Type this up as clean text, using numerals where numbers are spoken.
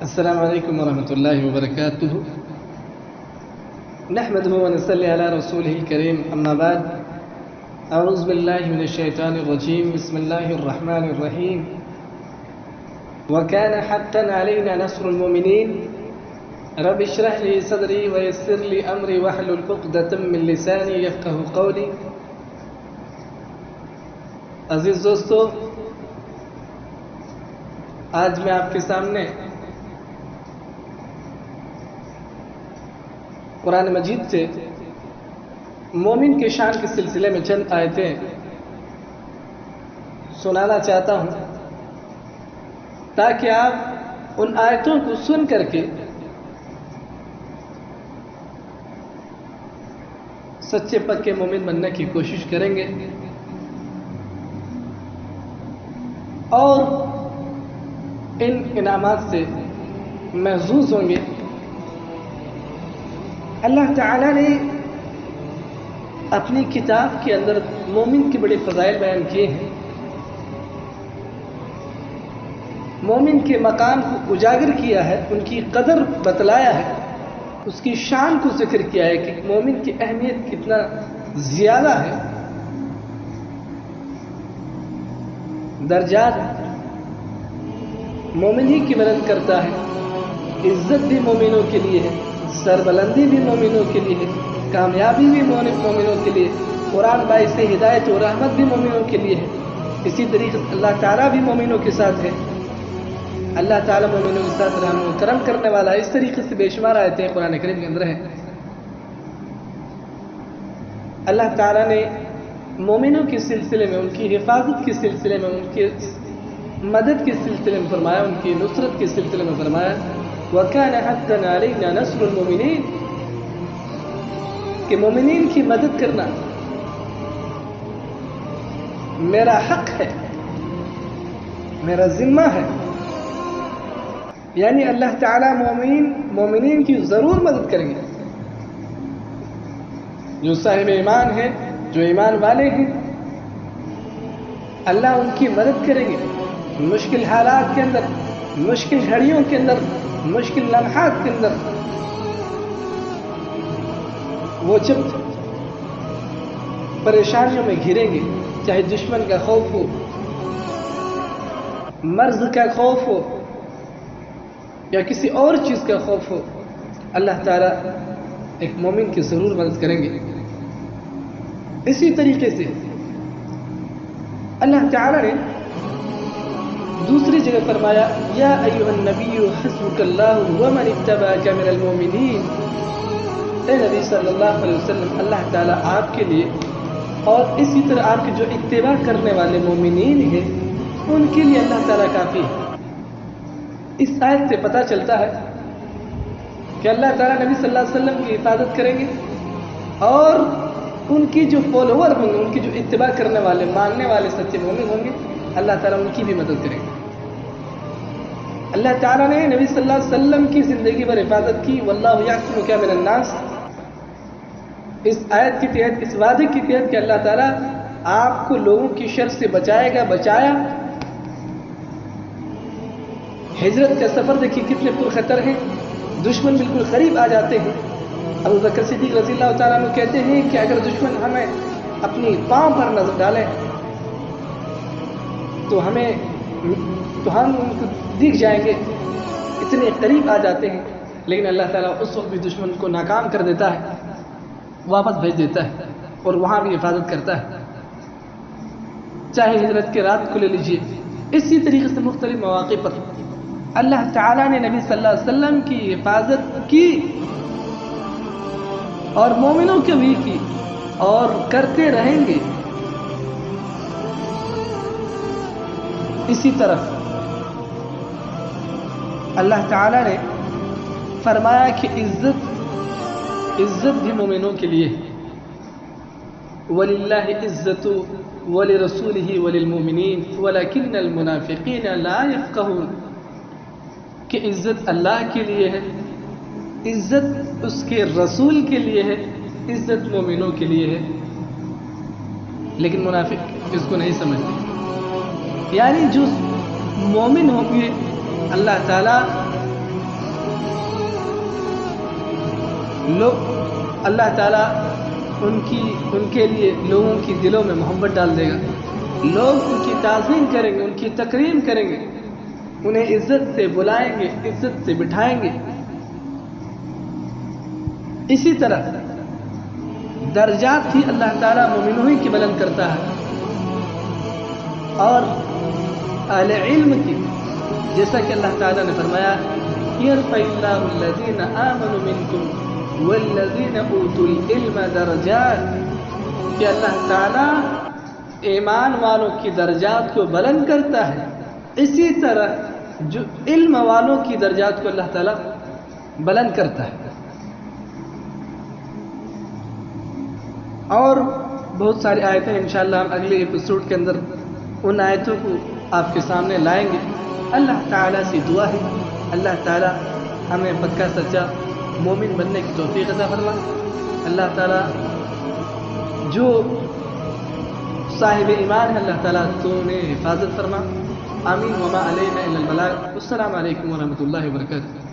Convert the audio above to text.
السلام عليكم ورحمة الله وبركاته. نحمده ونصلي على رسوله الكريم، أما بعد. أعوذ بالله من الشيطان الرجيم. بسم الله الرحمن الرحيم. وكان حقا علينا نصر المؤمنين. رب اشرح لي صدري ويسر لي أمري واحلل عقدة من لساني يفقهوا قولي. عزیز دوستو، آج میں آپ کے سامنے قرآن مجید سے مومن کے شان کے سلسلے میں چند آیتیں سنانا چاہتا ہوں، تاکہ آپ ان آیتوں کو سن کر کے سچے پکے مومن بننے کی کوشش کریں گے اور ان انعامات سے محظوظ ہوں گے۔ اللہ تعالیٰ نے اپنی کتاب کے اندر مومن کے بڑے فضائل بیان کیے ہیں، مومن کے مقام کو اجاگر کیا ہے، ان کی قدر بتلایا ہے، اس کی شان کو ذکر کیا ہے کہ مومن کی اہمیت کتنا زیادہ ہے۔ درجات مومن ہی کی مدد کرتا ہے، عزت بھی مومنوں کے لیے ہے، سربلندی بھی مومنوں کے لیے ہے، کامیابی بھی مومنوں کے لیے، قرآن باعث ہدایت و رحمت بھی مومنوں کے لیے ہے۔ اسی طریقے سے اللہ تعالیٰ بھی مومنوں کے ساتھ ہے، اللہ تعالیٰ مومنوں کے ساتھ رحم و کرم کرنے والا ہے۔ اس طریقے سے بے شمار آیتیں قرآن کریم کے اندر ہیں۔ اللہ تعالیٰ نے مومنوں کے سلسلے میں، ان کی حفاظت کے سلسلے میں، ان کے مدد کے سلسلے میں فرمایا، ان کی نصرت کے سلسلے میں فرمایا وَكَانَ حَقًّا عَلَيْنَا نَصْرُ الْمُؤْمِنِينَ، کہ مومنین کی مدد کرنا میرا حق ہے، میرا ذمہ ہے۔ یعنی اللہ تعالیٰ مومنین کی ضرور مدد کریں گے، جو صاحب ایمان ہیں، جو ایمان والے ہیں، اللہ ان کی مدد کریں گے مشکل حالات کے اندر، مشکل گھڑیوں کے اندر، مشکل لمحات کے اندر۔ وہ جب پریشانیوں میں گھریں گے، چاہے دشمن کا خوف ہو، مرض کا خوف ہو یا کسی اور چیز کا خوف ہو، اللہ تعالیٰ ایک مومن کی ضرور مدد کریں گے۔ اسی طریقے سے اللہ تعالیٰ نے دوسری جگہ فرمایا یا ایھا النبی حسبک اللہ ومن اتبعک من المؤمنین، اے نبی صلی اللہ علیہ وسلم، اللہ تعالیٰ آپ کے لیے اور اسی طرح آپ کے جو اتباع کرنے والے مومنین ہیں ان کے لیے اللہ تعالیٰ کافی ہے۔ اس آیت سے پتہ چلتا ہے کہ اللہ تعالیٰ نبی صلی اللہ علیہ وسلم کی حفاظت کریں گے اور ان کی جو فالوور ہوں گے، ان کی جو اتباع کرنے والے، ماننے والے سچے مومن ہوں گے، اللہ تعالیٰ ان کی بھی مدد کریں گے۔ اللہ تعالیٰ نے نبی صلی اللہ علیہ وسلم کی زندگی پر حفاظت کی، واللہ یعصمک من الناس، اس آیت کی تحت، اس وعدے کی تحت کہ اللہ تعالیٰ آپ کو لوگوں کی شر سے بچائے گا، بچایا۔ ہجرت کا سفر دیکھیے کتنے پرخطر ہیں، دشمن بالکل قریب آ جاتے ہیں۔ ابو بکر صدیق رضی اللہ تعالیٰ عنہ کہتے ہیں کہ اگر دشمن ہمیں اپنی پاؤں پر نظر ڈالیں تو ہم ان کو دکھ جائیں گے، اتنے قریب آ جاتے ہیں، لیکن اللہ تعالیٰ اس وقت بھی دشمن کو ناکام کر دیتا ہے، واپس بھیج دیتا ہے اور وہاں بھی حفاظت کرتا ہے۔ چاہے ہجرت کے رات کو لے لیجیے، اسی طریقے سے مختلف مواقع پر اللہ تعالیٰ نے نبی صلی اللہ علیہ وسلم کی حفاظت کی اور مومنوں کی بھی کی اور کرتے رہیں گے۔ اسی طرح اللہ تعالیٰ نے فرمایا کہ عزت بھی مومنوں کے لیے ہے۔ وَلِلَّهِ عِزَّةُ وَلِرَسُولِهِ وَلِلْمُؤْمِنِينَ وَلَكِنَّ الْمُنَافِقِينَ لَا يَفْقَهُونَ، کہ عزت اللہ کے لیے ہے، عزت اس کے رسول کے لیے ہے، عزت مومنوں کے لیے ہے، لیکن منافق اس کو نہیں سمجھتے۔ یعنی جو مومن ہوں گے اللہ تعالیٰ اللہ تعالیٰ ان کے لیے لوگوں کی دلوں میں محبت ڈال دے گا، لوگ ان کی تعظیم کریں گے، ان کی تکریم کریں گے، انہیں عزت سے بلائیں گے، عزت سے بٹھائیں گے۔ اسی طرح درجات بھی اللہ تعالیٰ مومنوں ہی کی بلند کرتا ہے، اور اہل علم کی، جیسا کہ اللہ تعالیٰ نے فرمایا یرفع اللہ الذین آمنوا منکم والذین اوتوا العلم درجات، کہ اللہ تعالیٰ ایمان والوں کی درجات کو بلند کرتا ہے، اسی طرح جو علم والوں کی درجات کو اللہ تعالیٰ بلند کرتا ہے۔ اور بہت ساری آیتیں انشاءاللہ ہم اگلے ایپیسوڈ کے اندر ان آیتوں کو آپ کے سامنے لائیں گے۔ اللہ تعالیٰ سے دعا ہے اللہ تعالیٰ ہمیں پکا سچا مومن بننے کی توفیق عطا فرما۔ اللہ تعالیٰ جو صاحب ایمان ہے اللہ تعالیٰ تو انہیں حفاظت فرما۔ آمین وما علینا الا البلاغ۔ السلام علیکم ورحمۃ اللہ وبرکاتہ۔